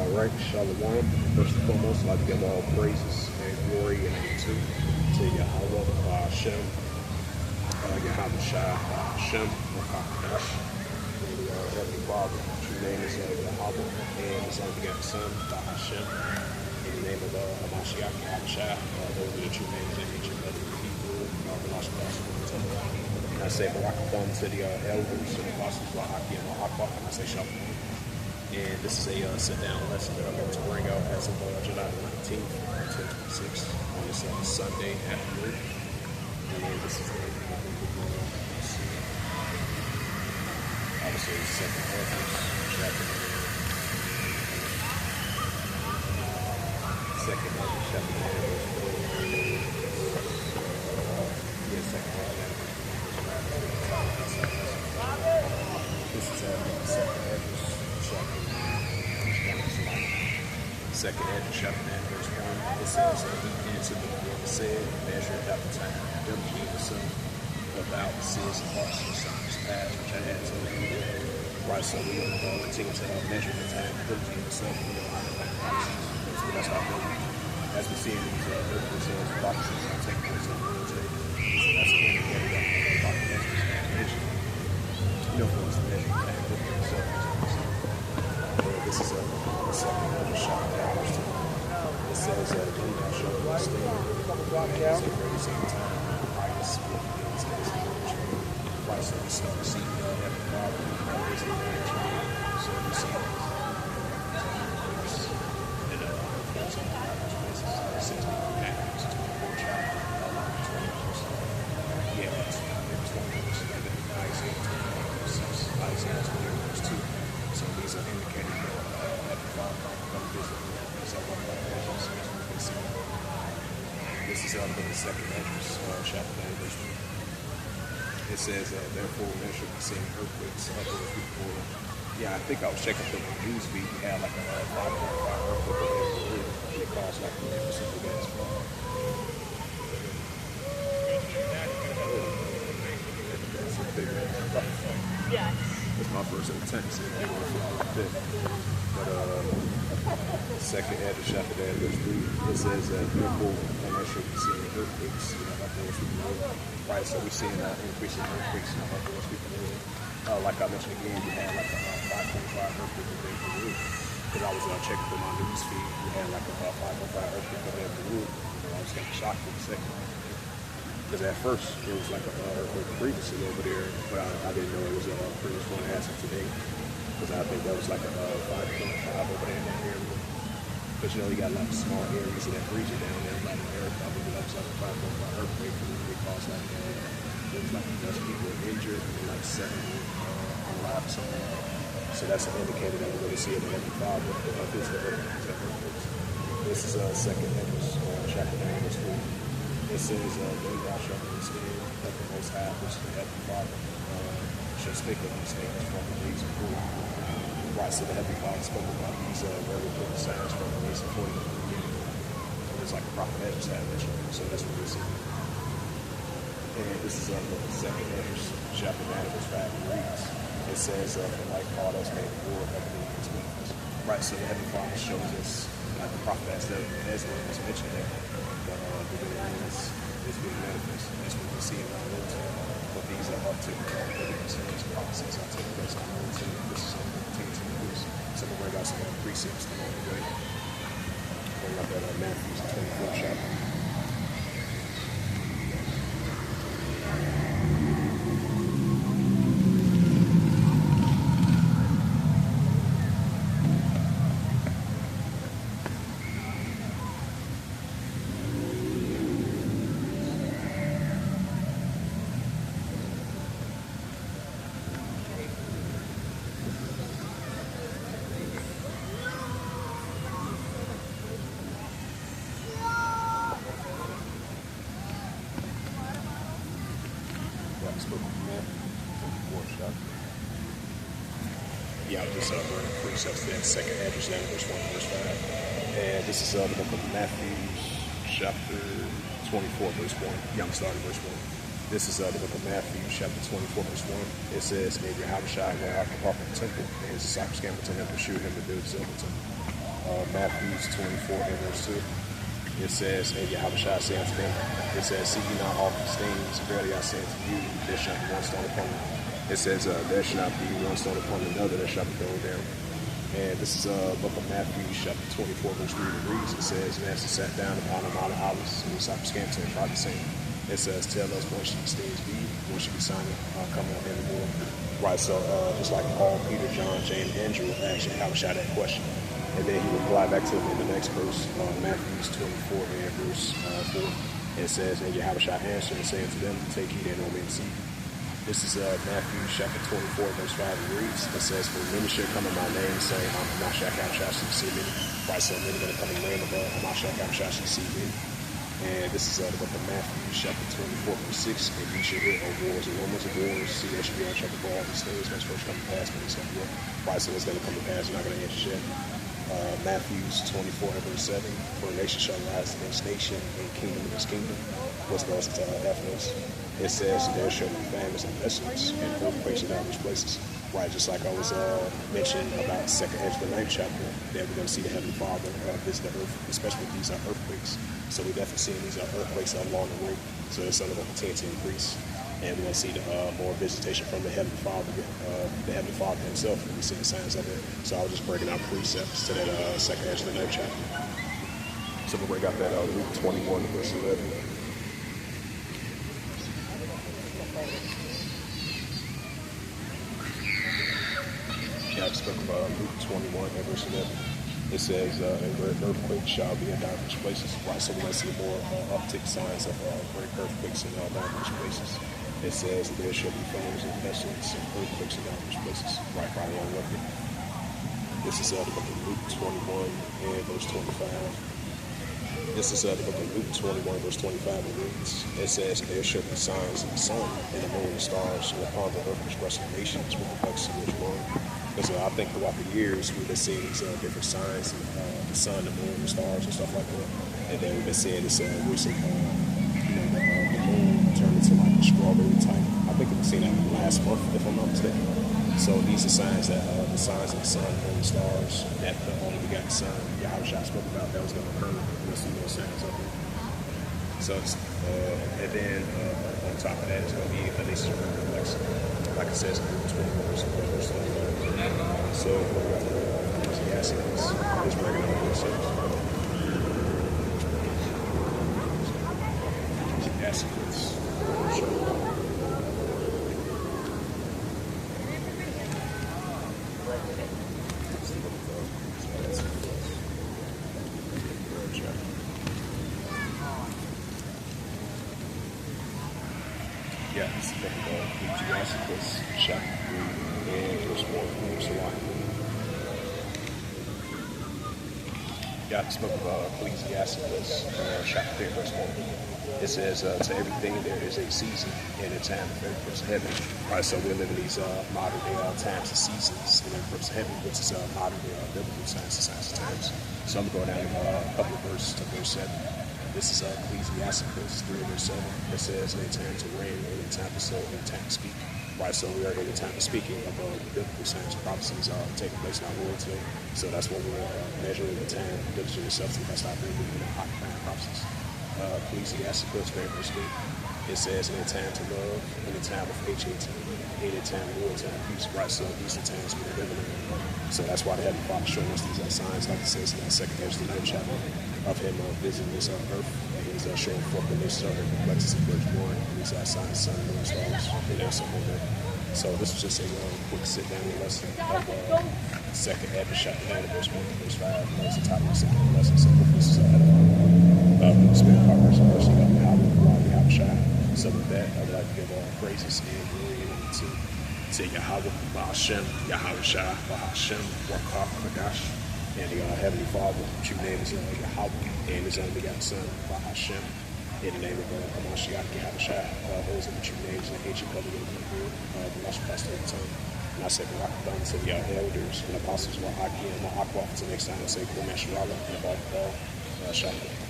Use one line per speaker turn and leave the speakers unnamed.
All right, Shalom. First and foremost, I'd like to give all praises and glory and honor to Yahweh, Hashem, Yahweh Shai, Hashem, Rakakash, and Heavenly Father. True name is Yahweh, and His only begotten Son, Hashem. In the name of Hamashiach, Yahweh Shai, those are the true names in each and every people, and I say Barak Thumb to the elders, to the apostles, Lahaki and Lahakwa, and I say Shalom. And this is a sit-down lesson that I'm going to bring out as of July 19th, 2026, on this Sunday afternoon. And this is obviously second Esdras chapter. Second Esdras chapter. Yes, second Esdras. This is second Esdras. Second Esdras chapter 9, verse 1, it says, he answered the Lord and said, measure it out the time, them keep the sun, about the seals and hearts and signs past, which I had to make. Right, so we continue to measure the time, them keep the sun, we don't have like prophecies. So that's how we as we see in these earthly prophecies that take place on the day. So that's the indicator that Dr. Esdras had mentioned. You know, for us to measure the time, them keep the sun. This is the second Esdras chapter. It says that he now shall understand at the very same time I was split against this right, so we start to see Heavenly Father is the management. So we see and so these are indicators that Heavenly Father will visit. This is from the second Esdras chapter 9, verse 1. It says, therefore, measure the same earthquakes before. Yeah, I think I was checking for the news feed. We had like a 5.5 earthquake. It caused like 100% of gas.
Yes.
It's my first attempt to get one like this. But second Esdras chapter 9, verse 3, it says that therefore, I'm sure we see the earthquakes, like those people live. Right, so we're seeing increase in earthquakes, like those people live. Like I mentioned again, we had like a 5.5 earthquake over in Peru. Because I was checking through my news feed, we had like a 5.5 earthquake over in Peru. I was kind of shocked for a second. Because at first, it was like a earthquake previously over there, but I didn't know it was a previous one as of today. Because I think that was like a 5.5 over there in that area. But you know, you got a lot of small areas in that region down there, like America. I believe that was like a 5.5 earthquake, and it caused like, there was like a bunch of people injured, and like 7 alive or something. So that's an indicator that we're going to see in the Heavenly Father of his earthquakes. This is second Esdras chapter 9, verse 3. It says, then thou shalt understand that the Most High, which is the Heavenly Father, shall speak of these things from the days of old. Right, so the Heavenly Father spoke about these very important signs from the days of 40 in the beginning. It's like the prophet Esdras had mentioned, so that's what we're seeing. And this is second Esdras chapter 9, verse 5 reads. It says, the light called us made the war of the his wings. Right, so the Heavenly Father shows us, like the prophet Esdras was mentioned there, but the beginning is being manifested. That's what we see in our world. But these are up to these prophecies are taking place on our world. This is continue to use. So we'll bring out some precepts along the way. Bring up that Matthew 24th chapter. Yeah, I'll just bring precepts to that second Esdras, verse 1, verse 5. And this is the book of Matthew, chapter 24, verse 1. Yeah, I'm starting verse 1. This is the book of Matthew, chapter 24, verse 1. It says, and Yahweh Shai went out to the temple, and his disciples came unto him to shoot him to build his temple. Matthew 24 and verse 2. It says, and Yahushua said unto them, it says, seek ye not all these things, verily I say unto you, there shall be one stone upon them. It says, there shall not be one stone upon another that shall be thrown down. And this is book of Matthew, chapter 24, verse 3, it reads, it says, and as he sat down upon the Mount of Olives, and the disciples came to him, tried the same. It says, tell us when should these things be, when should be signed coming up in the world. Right, so just like Paul, Peter, John, James, and Andrew asked Yahushua that question. And then he replied back to him in the next verse, Matthew 24 and verse 4. It says, and Yahushua answered and said to them, take heed and no man see. This is Matthew chapter 24, verse 5, it reads, it says, for many shall come in my name, saying, I'm Mashiach, Yahushua, shall see me. Right, so many going to come in the name of Mashiach, Yahushua, shall see me. And this is the book of Matthew chapter 24, verse 6, and you shall hear of wars and rumors of wars, see that should be on track for all these things, that's first come to pass, but it's going to work. Right, so it's going to come to pass, you're not going to answer yet. Matthew 24 and verse 7, for a nation shall rise against nation, and kingdom against kingdom. What's the rest of Ephesus? It says, there shall be famines and pestilence, and earthquakes in various places. Right, just like I was mentioning about 2nd Esdras chapter, that we're going to see the Heavenly Father visit the earth, especially with these earthquakes. So we're definitely seeing these earthquakes along the way. So it's only going to continue to increase. And we're going to see the more visitation from the Heavenly Father himself. And we see the signs of it. So I was just breaking out precepts to that 2nd Esdras chapter. So we'll break out that Luke 21 verse 11. Yeah, I spoke about Luke 21 and verse 11. It says, and great earthquakes shall be in diverse places. Right, so we're going to see more uptick signs of great earthquakes in diverse places. It says, there shall be famines and pestilence and earthquakes in diverse places. Right, by the way. This is the book of Luke 21 and verse 25. This is the book of Luke 21, verse 25. It reads, it says, there shall be signs in the sun and the moon and stars, and upon the earth expressing nations with the ducks and the moon. Because I think throughout the years we've been seeing these different signs, the sun, the moon, the stars, and stuff like that. And then we've been seeing this recent, the moon turned into like a strawberry type. I think we've seen that last month, if I'm not mistaken. So these are signs that the signs of the sun, the moon, the stars, that the only begotten Son, Yahushua spoke about, that was going to occur. We'll see those signs up there. So, and then on top of that, it's going to be a nation reflection, like it says in Luke 20, verse 11. So, yes, it's regular themselves. Yes, yeah, it's the book of Esrdas Chapter 3 and verse 1. Yeah, this book of Ecclesiastes chapter 3 verse 1. It says, to everything there is a season and a time for every person heaven. Right, so we're living these modern day times and seasons in every person heaven, which is modern day biblical science and times. So I'm going to go down a couple of verses to verse 7. This is Ecclesiastes 3 verse 7. It says, in a time to reign, in a time to sow, in a time to speak. Right, so we are in a time of speaking of biblical science and prophecies taking place in our world today. So that's what we're measuring the time, diligent yourself to best operating in the occupying prophecies. Ecclesiastes 3 verse 8. It says, in a time to love, in a time of HAT, in a time of war, time of peace. Right, so these are times we're living in. So that's why the Heavenly Father showing us these signs, like it says in that 2nd Esdras chapter, of him visiting this earth, and he's showing forth the nations of the reflections of firstborn, and these signs, sun, moon, stars, and there's something there. So this was just a quick sit-down lesson of 2nd Esdras chapter 9, verse 1 to verse 5. That's the top of the sit-down lesson. So this is the Spirit of our mercy, how we have a shot. So with that, I would like to give praises and glory to Yahweh, Ba'ashem, Yahushua, Ba'ashem, Rakah, Kadash, and the Heavenly Father, which your name is Yahweh, and his only begotten Son, Ba'ashem, in the name of Mashiach, Yahushua, those are the true names in the ancient covenant of the world, the last prostate time. And I say, Barakah to the elders and apostles, Wa'aki, and Ma'akwa, to the next time I say, Kumesh Rala, and about Shalom.